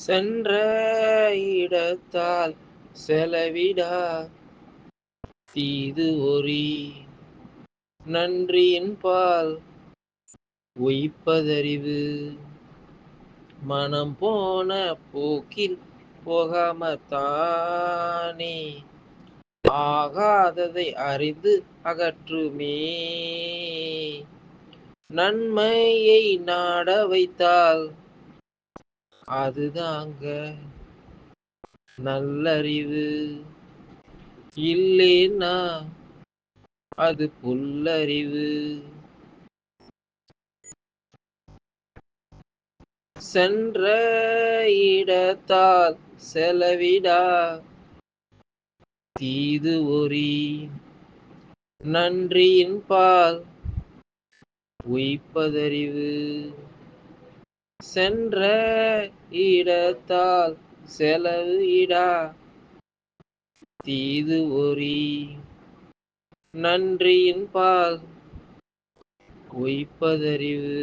சென்ற இடத்தால் செலவிடா தீது ஒரி நன்றியின்பால் உய்ப்பதறிவு மனம் போன போக்கில் போகாமத்தானே ஆகாததை அறிந்து அகற்றுமே நன்மையை நாட வைத்தால் அதுதாங்க நல்லறிவு இல்லேன்னா அது புல்லறிவு சென்ற இடத்தால் செலவிடா தீது ஒரி நன்றியின்பால் உய்ப்பதறிவு சென்ற இடத்தால் செலவிடா தீது ஒரி நன்றியின்பால் உய்ப்பதறிவு